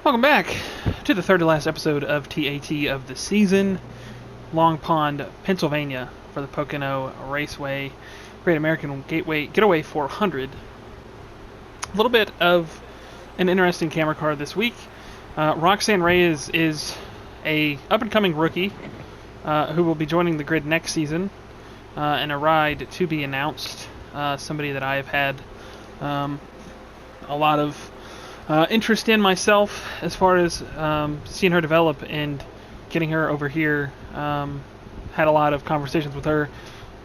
Welcome back to the third to last episode of TAT of the season. Long Pond, Pennsylvania for the Pocono Raceway Great American Getaway 400. A little bit of an interesting camera car this week. Roxanne Ray is a up-and-coming rookie who will be joining the grid next season in a ride to be announced. Somebody that I have had a lot of interest in myself as far as seeing her develop and getting her over here. Had a lot of conversations with her,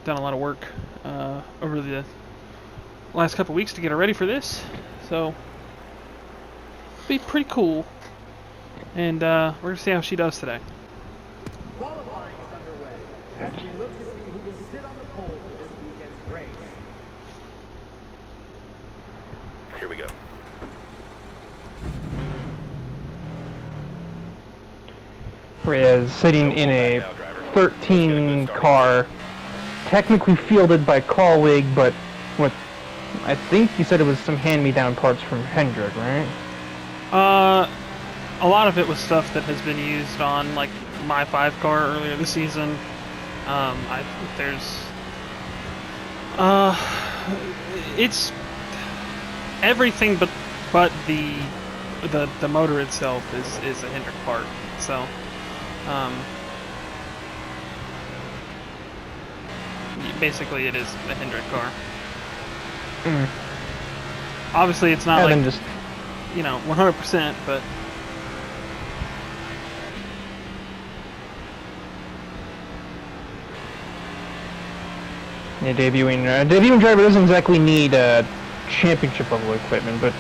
done a lot of work over the last couple weeks to get her ready for this, so it'll be pretty cool, and we're going to see how she does today. Qualifying is underway as we look to see who will sit on the pole for this weekend's race. Here we go. Reyes sitting in a 13 car, technically fielded by Colleague, but what I think you said it was some hand-me-down parts from Hendrick, right? A lot of it was stuff that has been used on like my 5 car earlier this season. It's everything but the motor itself is a Hendrick part. So basically it is a Hendrick car. Obviously it's not like just 100%, but yeah, debuting driver doesn't exactly need championship level equipment, but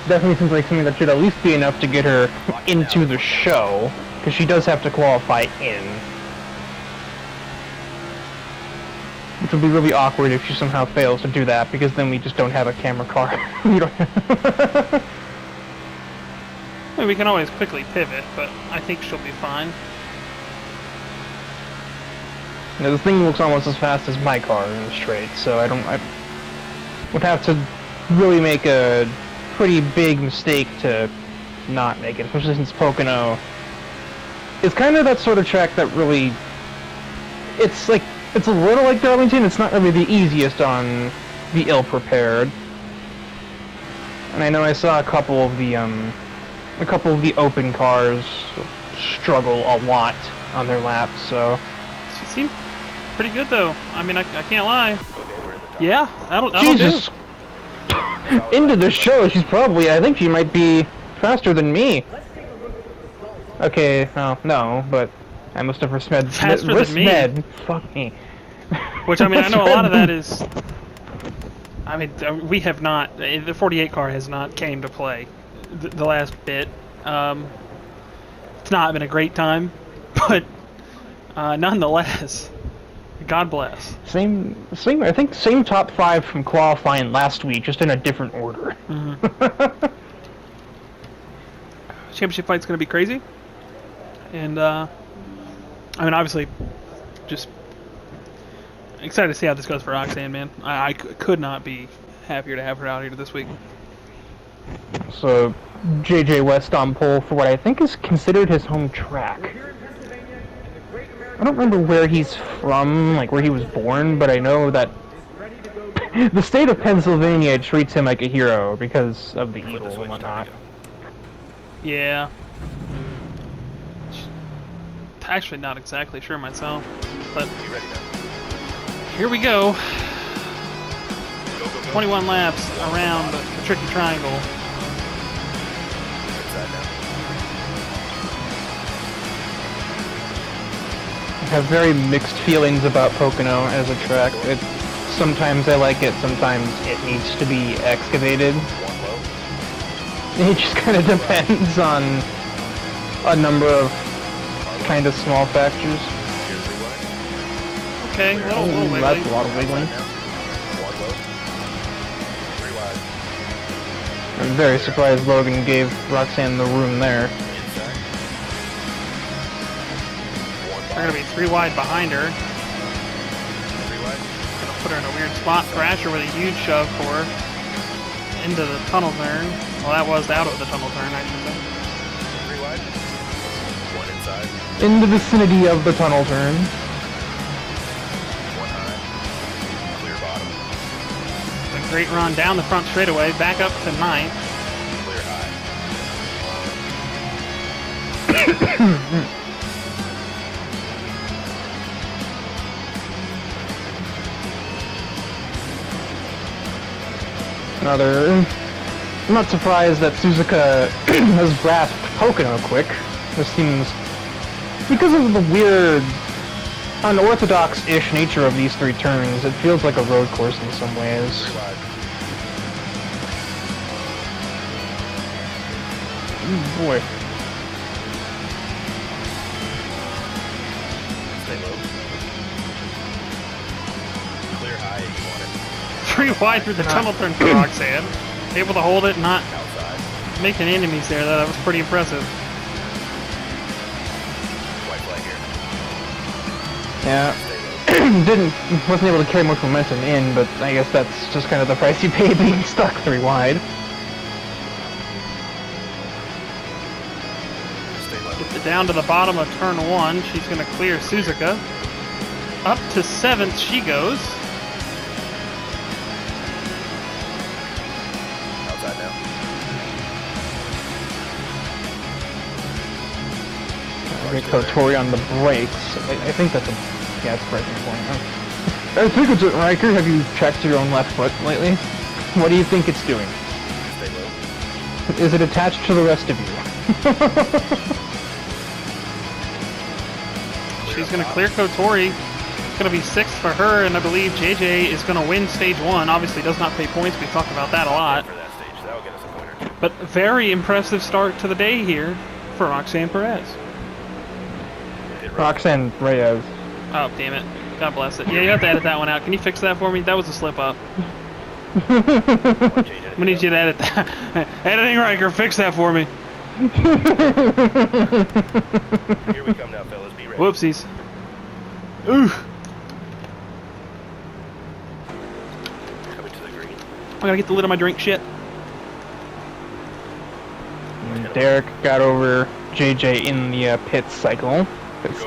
definitely seems like something that should at least be enough to get her into the show, because she does have to qualify in. Which would be really awkward if she somehow fails to do that, because then we just don't have a camera car. We don't have I mean, we can always quickly pivot, but I think she'll be fine. The thing looks almost as fast as my car in the straight, so I would have to really make a pretty big mistake to not make it, especially since Pocono is kind of that sort of track that really, it's a little like Darlington. It's not really the easiest on the ill-prepared, and I know I saw a couple of the open cars struggle a lot on their laps, so She seemed pretty good though. I mean, I can't lie. Yeah, that'll Jesus. do. Into the show, I think she might be faster than me. Okay, well, no, but I must have resmed. Faster than me? Fuck me. Which, I mean, I know a lot of that is... I mean, we have not... The 48 car has not came to play the last bit. It's not been a great time, but nonetheless, God bless. Same. I think same top 5 from qualifying last week, just in a different order. Mm-hmm. Championship fight's going to be crazy. And, I mean, obviously, just excited to see how this goes for Roxanne, man. I could not be happier to have her out here this week. So, JJ West on pole for what I think is considered his home track. I don't remember where he's from, like where he was born, but I know that the state of Pennsylvania treats him like a hero because of the Eagle and whatnot. Yeah. Actually, not exactly sure myself, but here we go. 21 laps around the tricky triangle. I have very mixed feelings about Pocono as a track. Sometimes I like it, sometimes it needs to be excavated. It just kind of depends on a number of kind of small factors. Okay, little wiggly. That's a lot of wiggling. I'm very surprised Logan gave Roxanne the room there. We're going to be 3 wide behind her. Going to put her in a weird spot, crash her with a huge shove for her. Into the tunnel turn. Well, that was out of the tunnel turn, I should say. in the vicinity of the tunnel turn. One high. Clear bottom. A great run down the front straightaway, back up to 9th. Clear high. Another... I'm not surprised that Suzuka has grasped Pocono quick. This seems... Because of the weird, unorthodox-ish nature of these 3 turns, it feels like a road course in some ways. Clear wide. Boy. Stay low. Clear high if you want it. 3 wide through the tunnel turn for Roxanne. Able to hold it, not Outside. making enemies there, though. That was pretty impressive. White flag Yeah. here. Stay low. Wasn't able to carry much momentum in, but I guess that's just kind of the price you pay being stuck 3 wide. Stay low. Gets it down to the bottom of turn 1. She's going to clear Suzuka. Up to 7th she goes. Outside now. Kotori on the brakes. I think that's a... Yeah, it's breaking point. I think it's a... Riker, have you checked your own left foot lately? What do you think it's doing? Stay low. Is it attached to the rest of you? She's going to clear Kotori. It's going to be 6th for her, and I believe JJ is going to win stage 1. Obviously does not pay points. We've talked about that a lot. For that stage, that'll get us a point or two. But very impressive start to the day here for Roxanne Perez. Hit right. Roxanne Reyes. Oh, damn it. God bless it. Yeah, you have to edit that one out. Can you fix that for me? That was a slip up. Change it. I'm gonna need you to edit that. Editing Riker, fix that for me. Here we come now, fellas. Be ready. Whoopsies. Ooh. Coming to the green. I gotta get the lid on my drink. Shit. And Derek got over JJ in the pit cycle. Go to the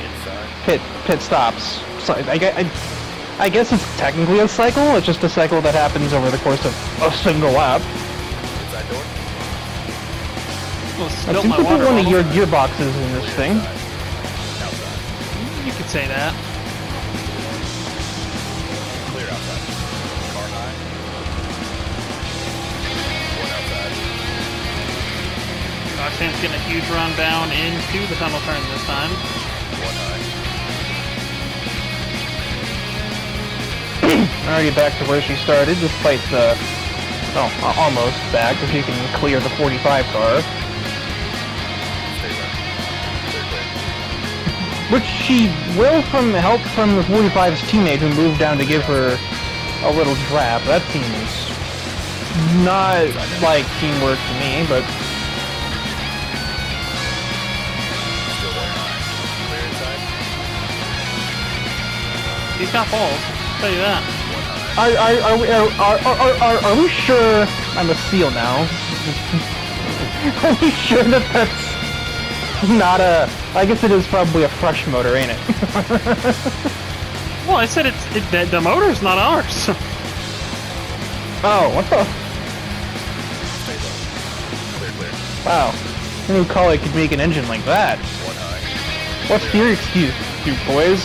inside. Pit stops. So I guess it's technically a cycle. It's just a cycle that happens over the course of a single lap. Inside door. Well, I spilt seem my to put water one of bottle. your gearboxes in this thing. Outside. You could say that. Clear outside. Car high. One outside. Roxanne's getting a huge run down into the tunnel turn this time. One high. Already back to where she started, despite the... Oh, almost back, if you can clear the 45 car. Stay left. Clear, clear. Which she will from help from the 45's teammate who moved down to give her a little draft. That seems not like teamwork to me, but... Still one high. Clear inside. He's got balls. I'll tell you that. One high. Are we sure... I'm a seal now. Are we sure that that's not a... I guess it is probably a fresh motor, ain't it? Well, I said the motor's not ours. Oh, what the... Stay low. Clear, clear. Wow. Any collie could make an engine like that. One high. What's your excuse, you boys?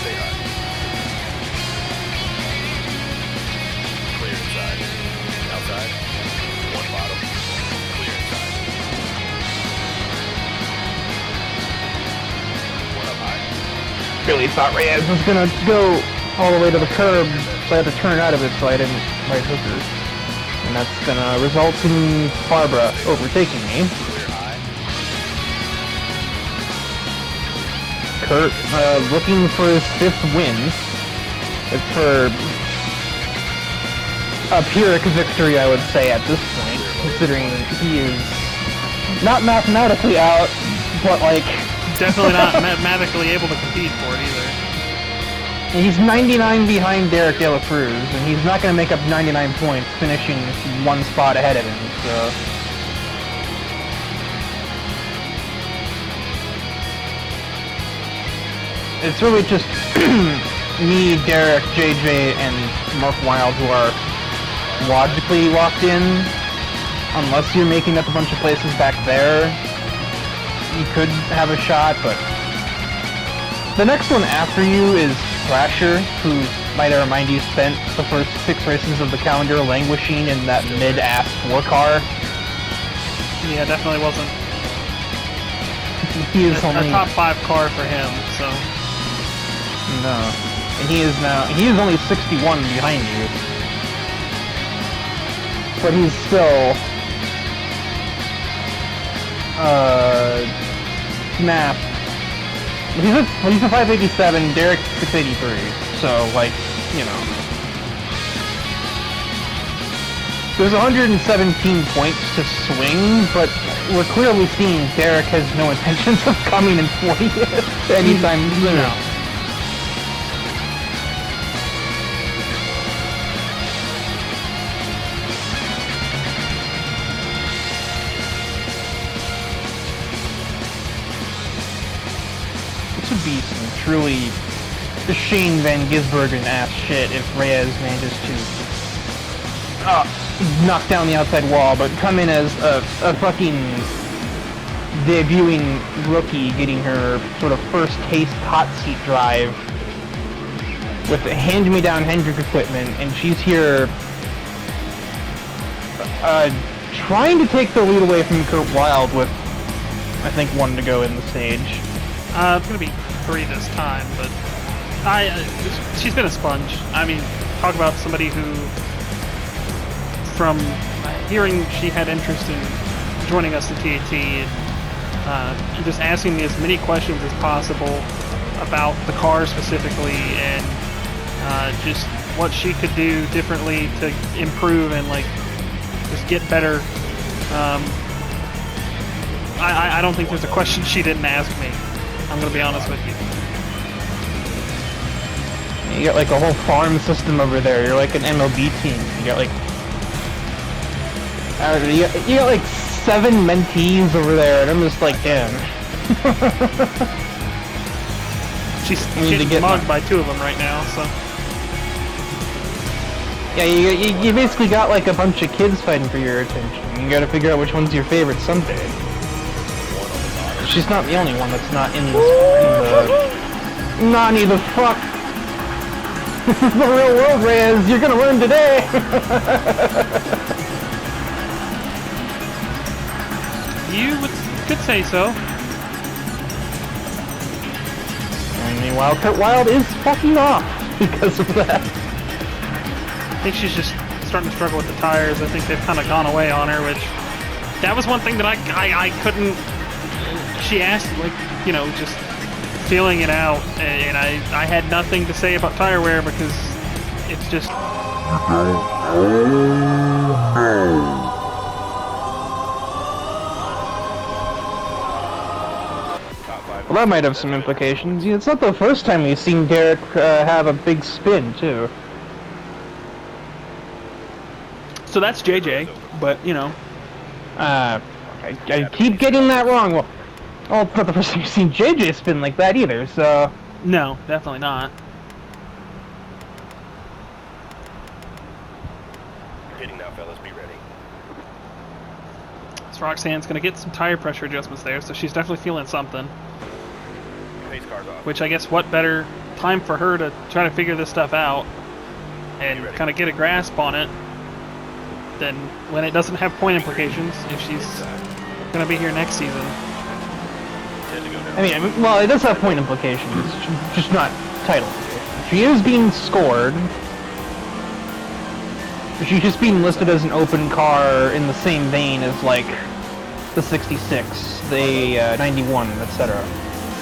Stay high. Clear inside. Outside. One bottom. Clear inside. One up high. Really thought Reyes was gonna go all the way to the curb, so I had to turn out of it so I didn't right hook her. And that's gonna result in Barbara overtaking me. Clear high. Kurt, looking for his 5th win. It's for a Pyrrhic victory, I would say, at this point, considering he is not mathematically out, but like... Definitely not mathematically able to compete for it either. He's 99 behind Derek De La Cruz, and he's not going to make up 99 points, finishing 1 spot ahead of him, so... it's really just me, Derek, JJ, and Mark Wild who are logically locked in. Unless you're making up a bunch of places back there, you could have a shot, but the next one after you is Thrasher, who, might I remind you, spent the first 6 races of the calendar languishing in that mid-ass 4 car. Yeah, definitely wasn't He is a only top 5 car for him, so... no, and he is only 61 behind you, but he's still math. He's a 587, Derek's 683, so, like, you know. There's 117 points to swing, but we're clearly seeing Derek has no intentions of coming in 40th anytime soon. No. This would be some truly Shane Van Gisbergen-ass shit if Reyes manages to knock down the outside wall, but come in as a fucking debuting rookie getting her sort of first taste hot seat drive with the hand-me-down Hendrick equipment, and she's here trying to take the lead away from Kurt Wilde with, I think, 1 to go in the stage. It's gonna be 3 this time, but she's been a sponge. I mean, talk about somebody who, from hearing she had interest in joining us at TAT, and just asking me as many questions as possible about the car specifically, and just what she could do differently to improve and like just get better. I don't think there's a question she didn't ask me. I'm gonna be honest with you. You got like a whole farm system over there. You're like an MLB team. You got like you got like 7 mentees over there, and I'm just like, damn. She's getting mugged by 2 of them right now, so. Yeah, you basically got like a bunch of kids fighting for your attention. You gotta figure out which one's your favorite someday. She's not the only one that's not in the Nani the fuck. This is the real world, Reyes. You're gonna learn today. You could say so. And meanwhile, Kurt Wilde is fucking off because of that. I think she's just starting to struggle with the tires. I think they've kind of gone away on her, which that was one thing that I couldn't. She asked, like, you know, just feeling it out, and I had nothing to say about tire wear because it's just. Well, that might have some implications. It's not the first time we've seen Derek have a big spin, too. So that's JJ, but, you know. I keep getting that wrong. Well, it's not the first time you've seen JJ spin like that either, so. No, definitely not. Hitting now, fellas. Be ready. So Roxanne's going to get some tire pressure adjustments there, so she's definitely feeling something. Pace cars off. Which I guess what better time for her to try to figure this stuff out and kind of get a grasp on it than when it doesn't have point implications if she's going to be here next season. I mean, well, it does have point implications, it's just not title implications. She is being scored. She's just being listed as an open car in the same vein as, like, the 66, the 91, etc.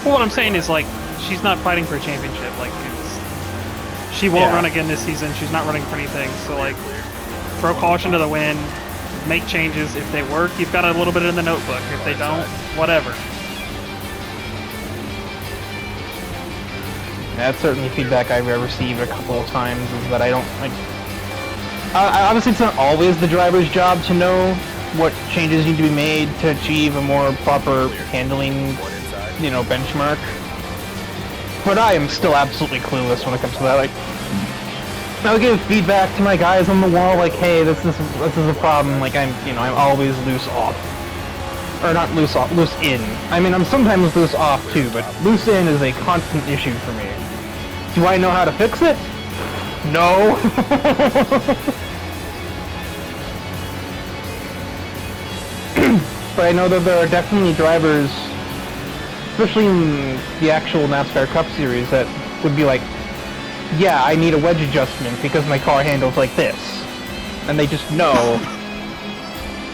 Well, what I'm saying is, like, she's not fighting for a championship. Like, she won't run again this season. She's not running for anything. So, like, throw caution to the wind, make changes. If they work, you've got a little bit in the notebook. If they don't, whatever. That's certainly feedback I've received a couple of times, is that I don't, like... obviously it's not always the driver's job to know what changes need to be made to achieve a more proper handling, you know, benchmark. but I am still absolutely clueless when it comes to that. Like, I'll give feedback to my guys on the wall, like, hey, this is a problem. Like, I'm always loose off, or not loose off, loose in. I mean, I'm sometimes loose off too, but loose in is a constant issue for me. Do I know how to fix it? No. But I know that there are definitely drivers, especially in the actual NASCAR Cup Series, that would be like, yeah, I need a wedge adjustment because my car handles like this. And they just know.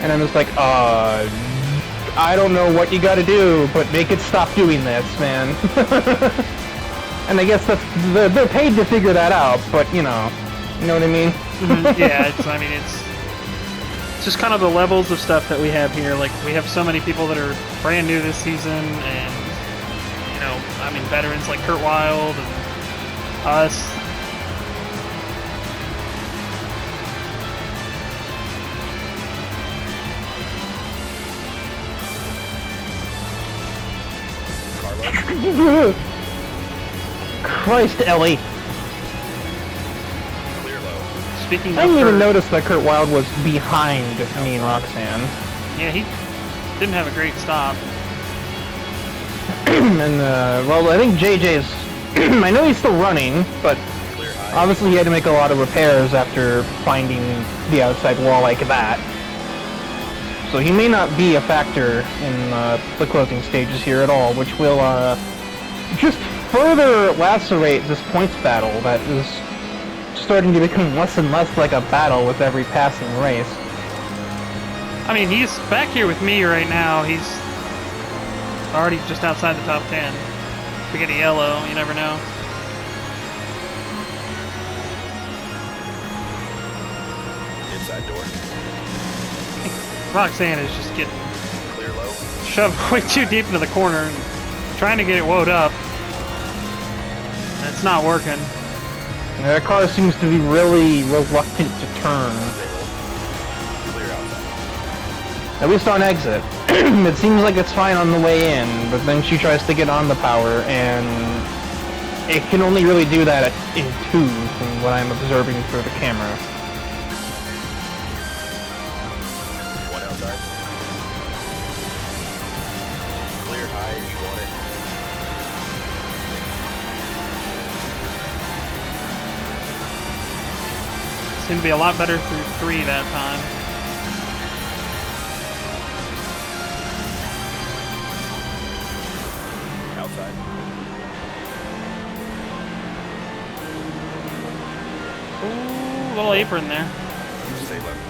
And I'm just like, I don't know what you gotta do, but make it stop doing this, man. And I guess they're paid to figure that out, but you know what I mean? Yeah, it's just kind of the levels of stuff that we have here. Like, we have so many people that are brand new this season, and veterans like Kurt Wilde and us. Christ, Ellie. Clear low. Speaking of I didn't even Kurt, notice that Kurt Wilde was behind me and Roxanne. yeah, he didn't have a great stop. And, well, I think JJ's... I know he's still running, but Clear high. obviously he had to make a lot of repairs after finding the outside wall like that. So he may not be a factor in the closing stages here at all, which will just further lacerate this points battle that is starting to become less and less like a battle with every passing race. I mean, he's back here with me right now. He's already just outside the top 10. If we get a yellow, you never know. Inside door. Roxanne is just getting Clear low. shoved way too deep into the corner and trying to get it woed up. And it's not working. That car seems to be really reluctant to turn, Clear outside. at least on exit. It seems like it's fine on the way in, but then she tries to get on the power, and it can only really do that in two from what I'm observing through the camera. One outside. Clear high if you want it. Seemed to be a lot better through 3 that time. Outside. Ooh, little apron there. Stay left.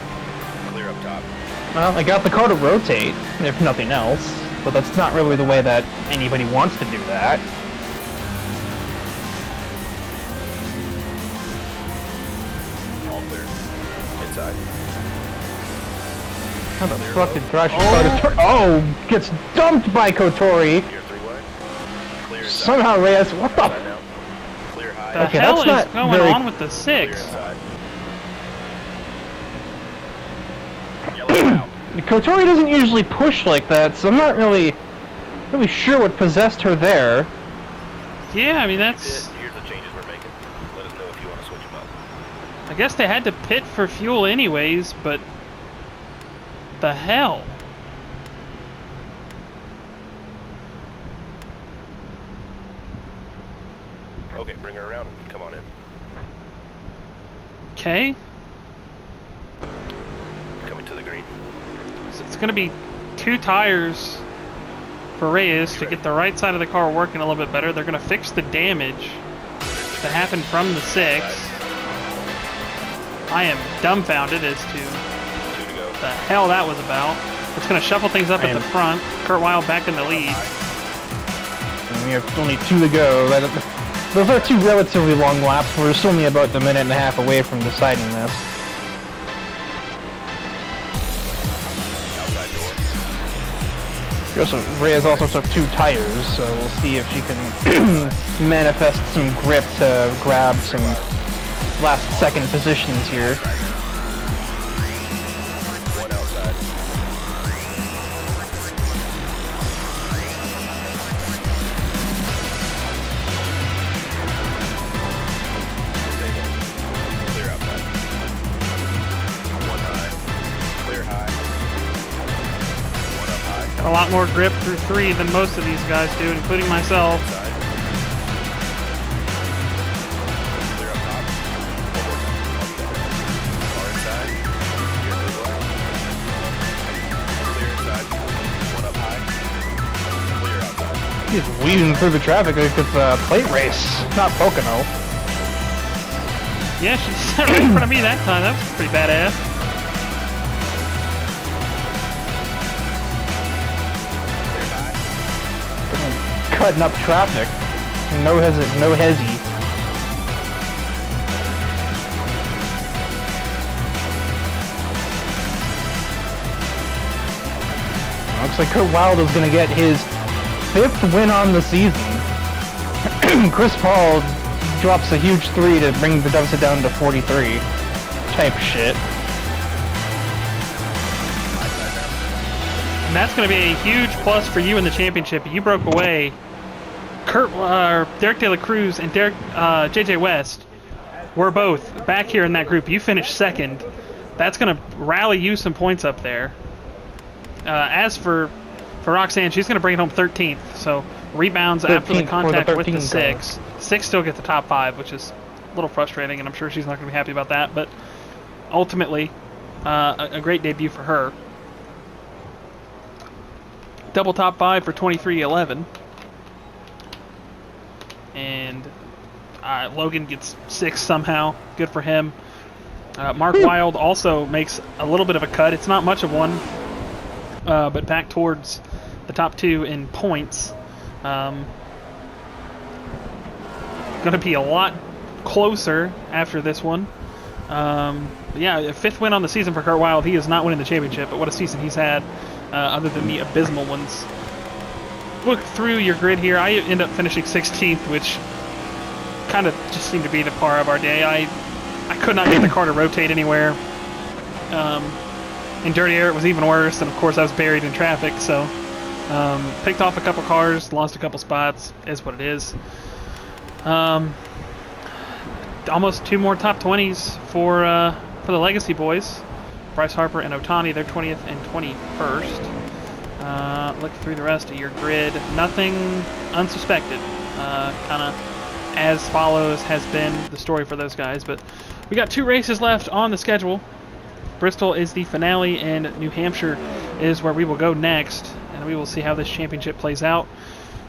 Clear up top. Well, I got the car to rotate, if nothing else, but that's not really the way that anybody wants to do that. All clear. Inside. How the fuck did Crash start to turn? Oh, gets dumped by Kotori! Gear 3 wide. Clear inside. Somehow Reyes, what Inside the? now. Clear high. The Okay, hell that's is not going very- on with the 6? Clear inside. Yellow out. Kotori doesn't usually push like that, so I'm not really sure what possessed her there. Yeah, I mean, that's... Here's the changes we're making. Let us know if you want to switch them up. I guess they had to pit for fuel anyways, but... the hell? Okay, bring her around. Come on in. Okay. Coming to the green. So it's going to be 2 tires for Reyes to get the right side of the car working a little bit better. They're going to fix the damage that happened from the 6. I am dumbfounded as to 2 to go. the hell that was about. It's going to shuffle things up at the front. Kurt Wilde back in the lead. And we have only 2 to go. Those are 2 relatively long laps. We're still only about a minute and a half away from deciding this. Reyes also took 2 tires, so we'll see if she can manifest some grip to grab some last second positions here. One outside. a lot more grip through 3 than most of these guys do, including myself. Side. Clear up top. Far inside. You're clear left. Clear inside. One up high. Clear outside. He's weaving through the traffic like it's a plate race, not Pocono. Yeah, she sat right in front of me that time. That was pretty badass. Clear high. Cutting up traffic. No hesi. Looks like Kurt Wilde is gonna get his 5th win on the season. Chris Paul drops a huge 3 to bring the deficit down to 43. Type shit. And that's going to be a huge plus for you in the championship. You broke away. Derek De La Cruz and JJ West were both back here in that group. You finished 2nd. That's going to rally you some points up there. As for Roxanne, she's going to bring it home 13th. So rebounds after the 13th contact for the with the 13 6. 6 still get the top 5, which is a little frustrating, and I'm sure she's not going to be happy about that. But ultimately, a great debut for her. Double top 5 for 23-11. And Logan gets 6 somehow. Good for him. Mark Wilde also makes a little bit of a cut. It's not much of one, but back towards the top 2 in points. Going to be a lot closer after this one. Yeah, a 5th win on the season for Kurt Wilde. He is not winning the championship, but what a season he's had, other than the abysmal ones. Look through your grid here. I end up finishing 16th, which kind of just seemed to be the par of our day. I could not get the car to rotate anywhere. In dirty air, it was even worse, and of course I was buried in traffic, so picked off a couple cars, lost a couple spots, is what it is. Almost 2 more top 20s for the Legacy boys. Bryce Harper and Otani, they're 20th and 21st. Look through the rest of your grid. Nothing unsuspected. Kind of as follows has been the story for those guys. But we got 2 races left on the schedule. Bristol is the finale, and New Hampshire is where we will go next. And we will see how this championship plays out.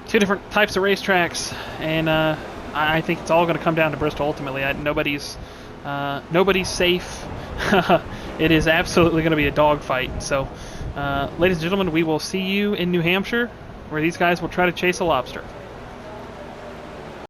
2 different types of racetracks, and I think it's all going to come down to Bristol ultimately. Nobody's safe. It is absolutely going to be a dogfight. So, ladies and gentlemen, we will see you in New Hampshire, where these guys will try to chase a lobster.